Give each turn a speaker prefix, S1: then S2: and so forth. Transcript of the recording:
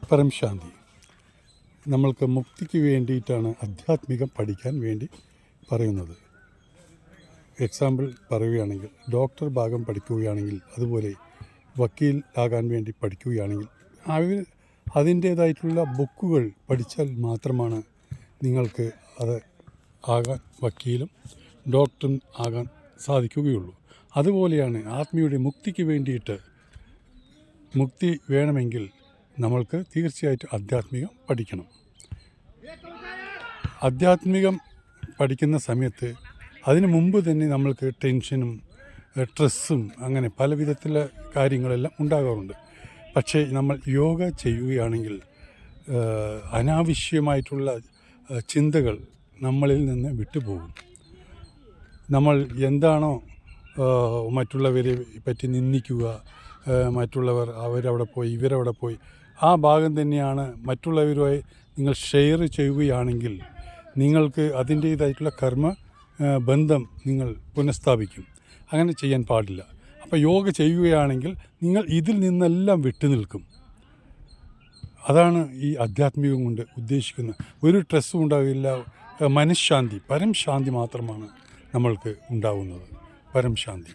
S1: പരം ശാന്തി. നമ്മൾക്ക് മുക്തിക്ക് വേണ്ടിയിട്ടാണ് ആധ്യാത്മികം പഠിക്കാൻ വേണ്ടി പറയുന്നത്. എക്സാമ്പിൾ പറയുകയാണെങ്കിൽ ഡോക്ടർ ഭാഗം പഠിക്കുകയാണെങ്കിൽ, അതുപോലെ വക്കീൽ ആകാൻ വേണ്ടി പഠിക്കുകയാണെങ്കിൽ അതിൻ്റേതായിട്ടുള്ള ബുക്കുകൾ പഠിച്ചാൽ മാത്രമാണ് നിങ്ങൾക്ക് അത് ആകാൻ, വക്കീലും ഡോക്ടറും ആകാൻ സാധിക്കുകയുള്ളൂ. അതുപോലെയാണ് ആത്മീയയുടെ മുക്തിക്ക് വേണ്ടിയിട്ട്. മുക്തി വേണമെങ്കിൽ നമ്മൾക്ക് തീർച്ചയായിട്ടും ആധ്യാത്മികം പഠിക്കണം. ആധ്യാത്മികം പഠിക്കുന്ന സമയത്ത് അതിനു മുമ്പ് തന്നെ നമ്മൾക്ക് ടെൻഷനും സ്ട്രെസ്സും അങ്ങനെ പല വിധത്തിലുള്ള കാര്യങ്ങളെല്ലാം ഉണ്ടാകാറുണ്ട്. പക്ഷേ നമ്മൾ യോഗ ചെയ്യുകയാണെങ്കിൽ അനാവശ്യമായിട്ടുള്ള ചിന്തകൾ നമ്മളിൽ നിന്ന് വിട്ടുപോകും. നമ്മൾ എന്താണോ മറ്റുള്ളവരെ പറ്റി നിന്ദിക്കുക, മറ്റുള്ളവർ അവരവിടെ പോയി ഇവരവിടെ പോയി, ആ ഭാഗം തന്നെയാണ് മറ്റുള്ളവരുമായി നിങ്ങൾ ഷെയർ ചെയ്യുകയാണെങ്കിൽ നിങ്ങൾക്ക് അതിൻ്റേതായിട്ടുള്ള കർമ്മ ബന്ധം നിങ്ങൾ പുനഃസ്ഥാപിക്കും. അങ്ങനെ ചെയ്യാൻ പാടില്ല. അപ്പോൾ യോഗ ചെയ്യുകയാണെങ്കിൽ നിങ്ങൾ ഇതിൽ നിന്നെല്ലാം വിട്ടു നിൽക്കും. അതാണ് ഈ ആധ്യാത്മികം കൊണ്ട് ഉദ്ദേശിക്കുന്നത്. ഒരു സ്ട്രെസ്സും ഉണ്ടാകില്ല. മനഃശാന്തി, പരം ശാന്തി മാത്രമാണ് നമ്മൾക്ക് ഉണ്ടാകുന്നത്. പരം ശാന്തി.